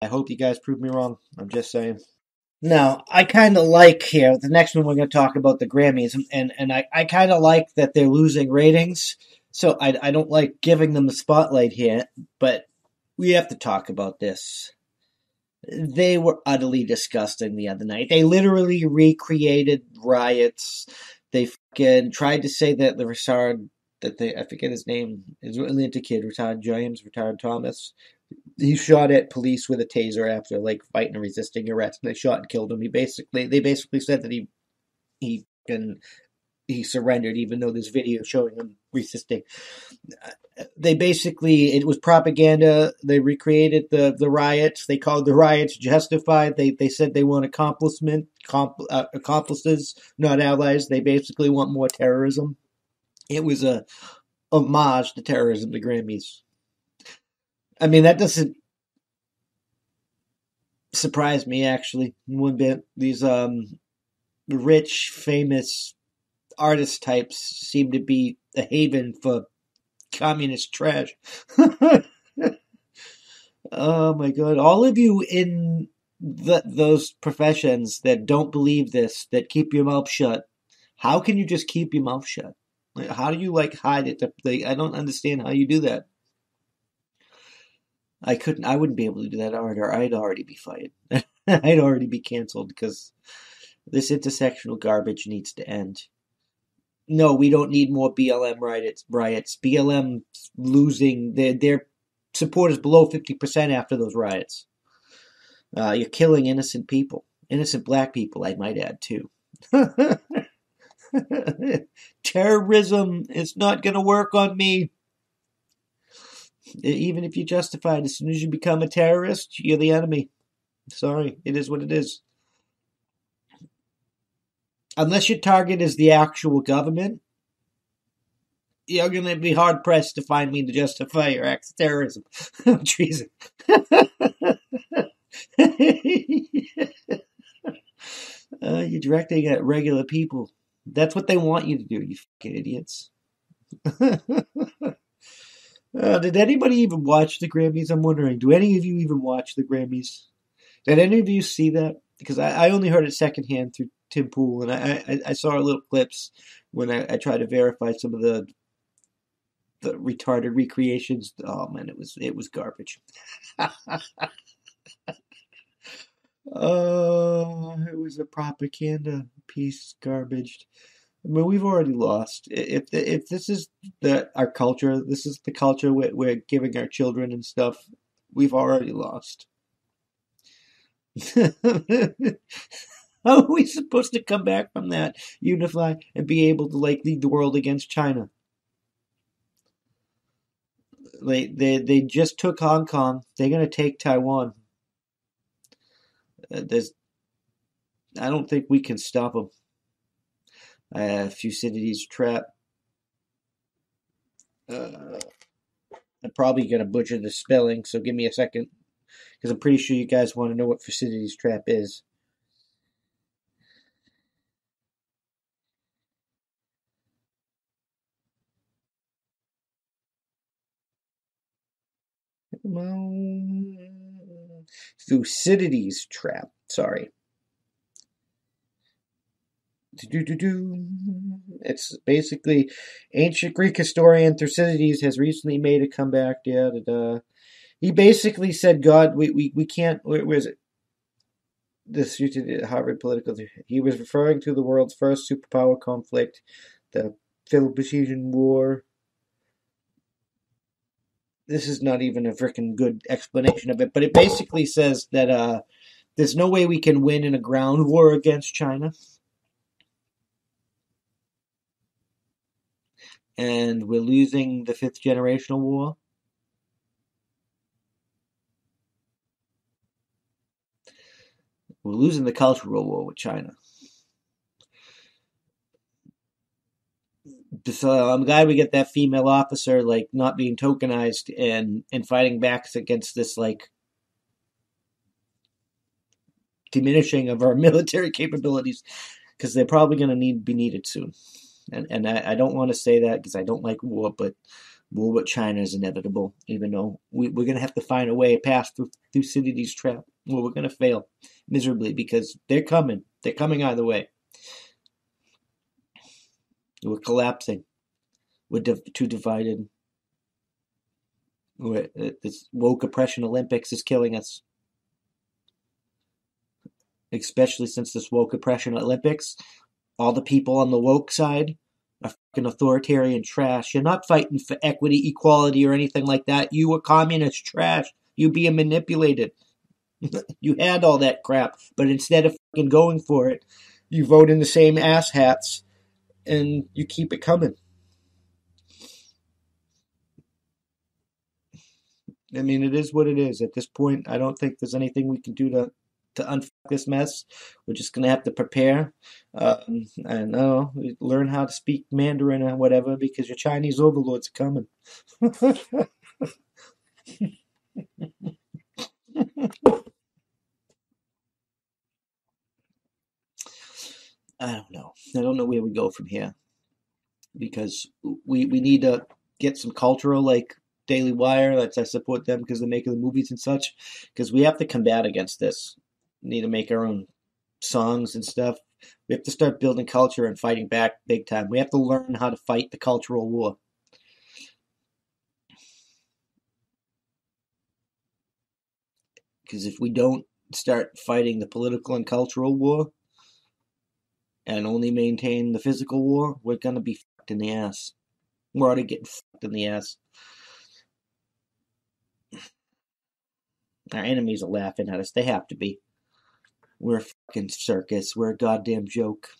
I hope you guys prove me wrong. I'm just saying. Now, I kind of like here, the next one we're going to talk about the Grammys, and I kind of like that they're losing ratings. So I don't like giving them the spotlight here, but we have to talk about this. They were utterly disgusting the other night. They literally recreated riots. They fucking tried to say that the retard, I forget his name, is an Atlanta kid, retired James, retired Thomas. He shot at police with a taser after like fighting and resisting arrest. And they shot and killed him. They basically said that he can he surrendered, even though there's video showing him resisting. It was propaganda. They recreated the riots. They called the riots justified. They said they want accomplices, not allies. They basically want more terrorism. It was a homage to terrorism, the Grammys. I mean, that doesn't surprise me, actually, one bit. These rich, famous artist types seem to be a haven for communist trash. Oh my god. All of you in those professions that don't believe this, that keep your mouth shut, how can you just keep your mouth shut? Like, how do you hide it? I don't understand how you do that. I wouldn't be able to do that, or I'd already be fired. I'd already be canceled because this intersectional garbage needs to end. No, we don't need more BLM riots. BLM losing their support is below 50% after those riots. You're killing innocent people, innocent black people, I might add too. Terrorism is not going to work on me. Even if you justify it, as soon as you become a terrorist, you're the enemy. Sorry, it is what it is. Unless your target is the actual government, you're going to be hard-pressed to find me to justify your acts of terrorism. Treason. You're directing at regular people. That's what they want you to do, you fucking idiots. Did anybody even watch the Grammys? I'm wondering. Do any of you even watch the Grammys? Did any of you see that? Because I only heard it secondhand through Tim Pool, and I saw little clips when I tried to verify some of the retarded recreations. Oh man, it was garbage. Oh, it was a propaganda piece, garbage. I mean, we've already lost. If this is our culture, this is the culture we're giving our children and stuff. We've already lost. How are we supposed to come back from that, unify, and be able to lead the world against China? They just took Hong Kong. They're gonna take Taiwan. I don't think we can stop them. Thucydides trap. I'm probably gonna butcher the spelling, so give me a second, because I'm pretty sure you guys want to know what Thucydides trap is. Thucydides trap. Sorry. It's basically ancient Greek historian Thucydides has recently made a comeback. He basically said, God, we can't. Where is it? This Harvard political. He was referring to the world's first superpower conflict, the Peloponnesian War. This is not even a freaking good explanation of it, but it basically says that there's no way we can win in a ground war against China. And we're losing the fifth generational war. We're losing the cultural war with China. So I'm glad we get that female officer not being tokenized and fighting back against this diminishing of our military capabilities, because they're probably going to be needed soon. And I don't want to say that because I don't like war, but War with China is inevitable, even though we're going to have to find a way past through Thucydides' trap. Well, we're going to fail miserably because they're coming. They're coming either way. We're collapsing. We're too divided. This woke oppression Olympics is killing us. Especially since this woke oppression Olympics, all the people on the woke side are fucking authoritarian trash. You're not fighting for equity, equality, or anything like that. You were communist trash. You being manipulated. You had all that crap, but instead of fucking going for it, you vote in the same asshats and you keep it coming. I mean, it is what it is. At this point, I don't think there's anything we can do to unfuck this mess. We're just gonna have to prepare and learn how to speak Mandarin or whatever because your Chinese overlords are coming. I don't know. I don't know where we go from here because we need to get some cultural like Daily Wire. That's I support them because they're making the movies and such. Because we have to combat against this. We need to make our own songs and stuff. We have to start building culture and fighting back big time. We have to learn how to fight the cultural war. Because if we don't start fighting the political and cultural war and only maintain the physical war, we're gonna be fucked in the ass. We're already getting fucked in the ass. Our enemies are laughing at us. They have to be. We're a fucking circus. We're a goddamn joke.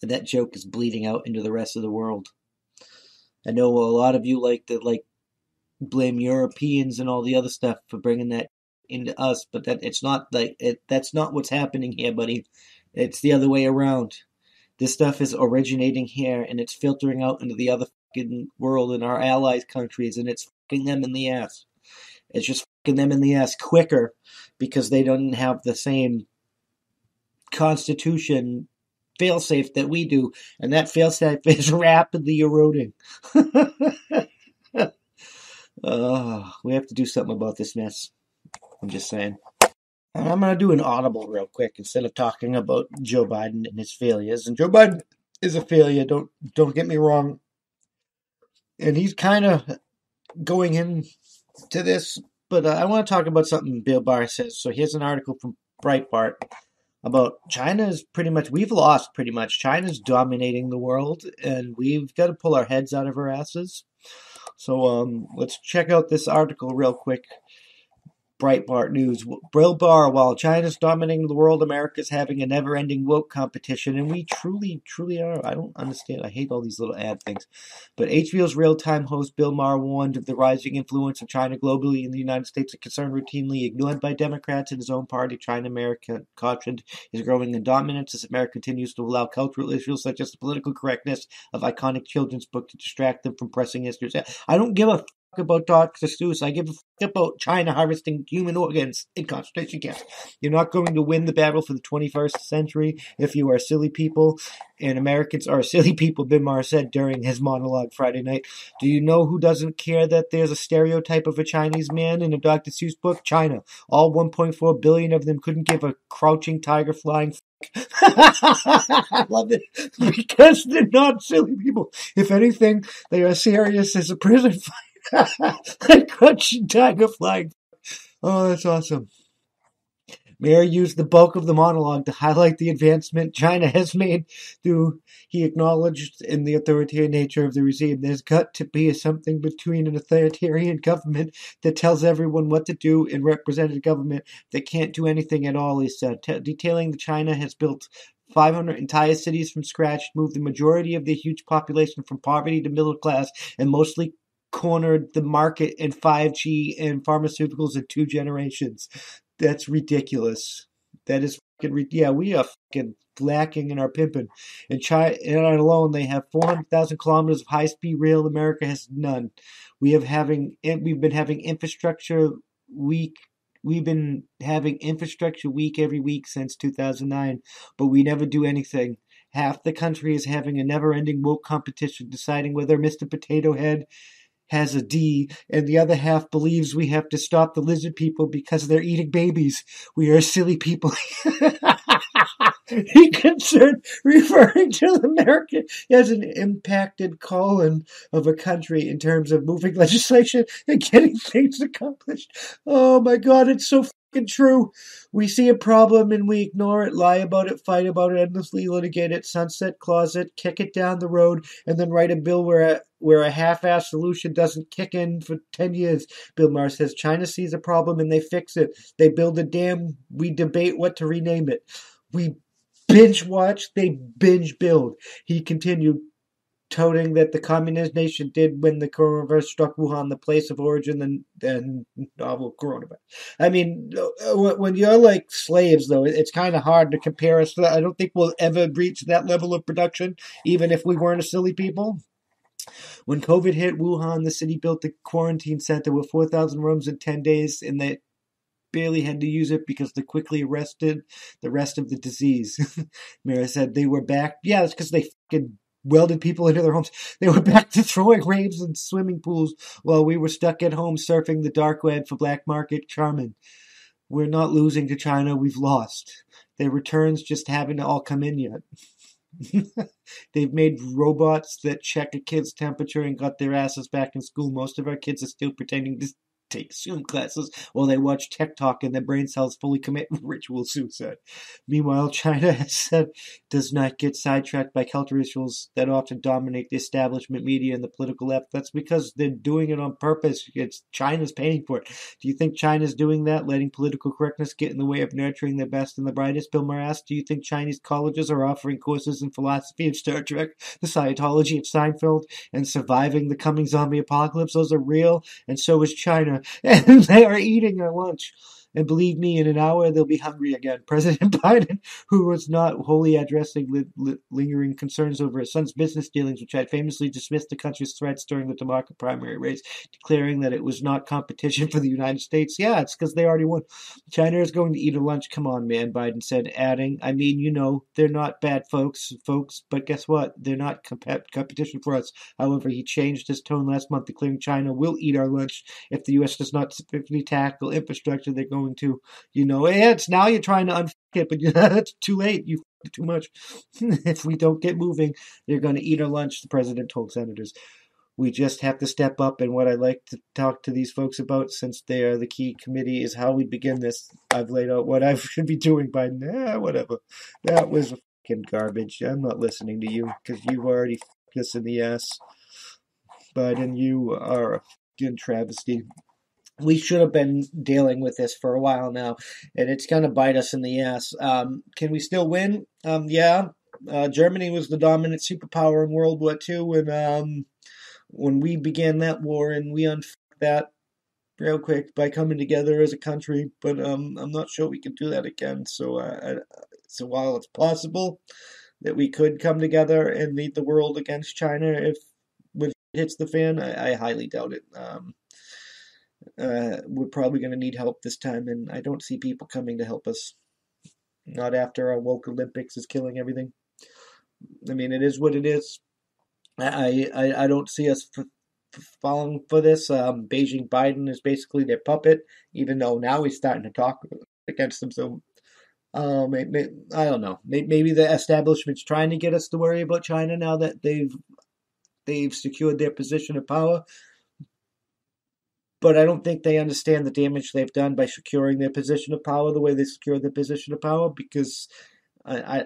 And that joke is bleeding out into the rest of the world. I know a lot of you like to blame Europeans and all the other stuff for bringing that into us, but it's not that's not what's happening here, buddy. It's the other way around. This stuff is originating here and it's filtering out into the other fucking world in our allies countries and it's fucking them in the ass. It's just fucking them in the ass quicker because they don't have the same constitution failsafe that we do, and that failsafe is rapidly eroding. We have to do something about this mess. I'm just saying. And I'm going to do an audible real quick instead of talking about Joe Biden and his failures. And Joe Biden is a failure. Don't get me wrong. And he's kind of going into this, but I want to talk about something Bill Barr says. So here's an article from Breitbart about China's we've lost pretty much. China's dominating the world, and we've got to pull our heads out of our asses. So let's check out this article real quick. Breitbart News. Bill Barr, while China's dominating the world, America's having a never-ending woke competition, and we truly, truly are. I don't understand. I hate all these little ad things. But HBO's real-time host Bill Maher warned of the rising influence of China globally in the United States, a concern routinely ignored by Democrats in his own party. China-America cautioned is growing in dominance as America continues to allow cultural issues such as the political correctness of iconic children's book to distract them from pressing issues. I don't give a about Dr. Seuss. I give a fuck about China harvesting human organs in concentration camps. You're not going to win the battle for the 21st century if you are silly people, and Americans are silly people, Bill Maher said during his monologue Friday night. Do you know who doesn't care that there's a stereotype of a Chinese man in a Dr. Seuss book? China. All 1.4 billion of them couldn't give a crouching tiger flying I love it because they're not silly people. If anything, they are serious as a prison fight. Like crouching tiger flying. Oh, that's awesome. Mayer used the bulk of the monologue to highlight the advancement China has made through, he acknowledged in the authoritarian nature of the regime. There's got to be something between an authoritarian government that tells everyone what to do and representative government that can't do anything at all, he said, detailing that China has built 500 entire cities from scratch, moved the majority of the huge population from poverty to middle class, and mostly cornered the market in 5G and pharmaceuticals in 2 generations. That's ridiculous. That is fucking yeah. We are fucking lacking in our pimping. In China alone, they have 400,000 kilometers of high-speed rail. America has none. We've been having infrastructure week. We've been having infrastructure week every week since 2009, but we never do anything. Half the country is having a never-ending woke competition deciding whether Mr. Potato Head has a D, and the other half believes we have to stop the lizard people because they're eating babies. We are silly people. He concerned, referring to America as an impacted colon of a country in terms of moving legislation and getting things accomplished. Oh my God, it's so fucking true. We see a problem and we ignore it, lie about it, fight about it, endlessly litigate it, sunset clause it, kick it down the road, and then write a bill where a half-assed solution doesn't kick in for 10 years. Bill Maher says China sees a problem and they fix it. They build a dam, we debate what to rename it. We binge watch, they binge build. He continued, toting that the communist nation did when the coronavirus struck Wuhan, the place of origin, and novel coronavirus. I mean, when you're like slaves, though, it's kind of hard to compare us to that. I don't think we'll ever reach that level of production, even if we weren't a silly people. When COVID hit Wuhan, the city built a quarantine center with 4,000 rooms in 10 days, and they barely had to use it because they quickly arrested the rest of the disease. Mira said they were back. Yeah, it's because they fucking welded people into their homes. They were back to throwing raves in swimming pools while we were stuck at home surfing the dark web for black market charming. We're not losing to China. We've lost. Their returns just haven't all come in yet. They've made robots that check a kid's temperature and got their asses back in school. Most of our kids are still pretending to take Zoom classes while they watch TikTok and their brain cells fully commit ritual suicide. Meanwhile, China has said does not get sidetracked by cult rituals that often dominate the establishment media and the political left. That's because they're doing it on purpose. It's China's paying for it. Do you think China's doing that, letting political correctness get in the way of nurturing the best and the brightest? Bill Maher asked, do you think Chinese colleges are offering courses in philosophy of Star Trek, the Scientology of Seinfeld, and surviving the coming zombie apocalypse? Those are real, and so is China. And they are eating their lunch. And believe me, in an hour, they'll be hungry again. President Biden, who was not wholly addressing lingering concerns over his son's business dealings, which had famously dismissed the country's threats during the Democratic primary race, declaring that it was not competition for the United States. Yeah, it's because they already won. China is going to eat a lunch. Come on, man, Biden said, adding, I mean, you know, they're not bad folks, but guess what? They're not competition for us. However, he changed his tone last month, declaring China will eat our lunch if the U.S. does not specifically tackle infrastructure. They're going to, it's now you're trying to unfuck it, but it's too late. You f***ed too much. If we don't get moving, they're going to eat our lunch, the president told senators. We just have to step up, and what I like to talk to these folks about, since they are the key committee, is how we begin this. I've laid out what I should be doing by whatever. That was fucking garbage. I'm not listening to you, because you've already fucked us in the ass. Biden, you are a fucking travesty. We should have been dealing with this for a while now, and it's going to bite us in the ass. Can we still win? Yeah. Germany was the dominant superpower in World War II, and when we began that war, and we unfucked that real quick by coming together as a country, but I'm not sure we can do that again. So, so while it's possible that we could come together and lead the world against China if when it hits the fan, I highly doubt it. We're probably going to need help this time, and I don't see people coming to help us. Not after our woke Olympics is killing everything. I mean, it is what it is. I don't see us falling for this. Beijing Biden is basically their puppet, even though now he's starting to talk against them. So, I don't know. Maybe the establishment's trying to get us to worry about China now that they've secured their position of power. But I don't think they understand the damage they've done by securing their position of power the way they secured their position of power, because I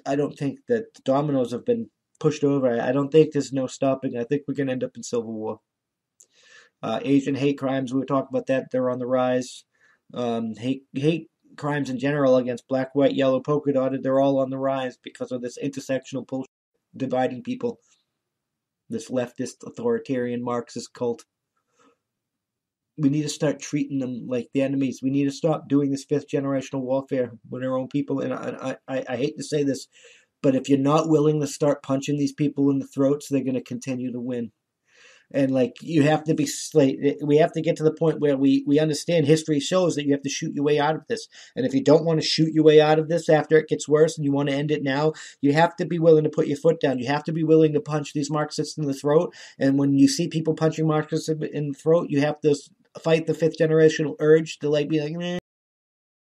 don't think that the dominoes have been pushed over. I don't think there's no stopping. I think we're going to end up in civil war. Asian hate crimes, we were talking about that. They're on the rise. Hate crimes in general against black, white, yellow, polka dotted, they're all on the rise because of this intersectional bullshit dividing people. This leftist, authoritarian, Marxist cult. We need to start treating them like the enemies. We need to stop doing this fifth generational warfare with our own people. And I hate to say this, but if you're not willing to start punching these people in the throats, they're going to continue to win. And like you have to be like, we have to get to the point where we understand history shows that you have to shoot your way out of this. And if you don't want to shoot your way out of this after it gets worse and you want to end it now, you have to be willing to put your foot down. You have to be willing to punch these Marxists in the throat. And when you see people punching Marxists in the throat, you have to fight the fifth generational urge to like be like,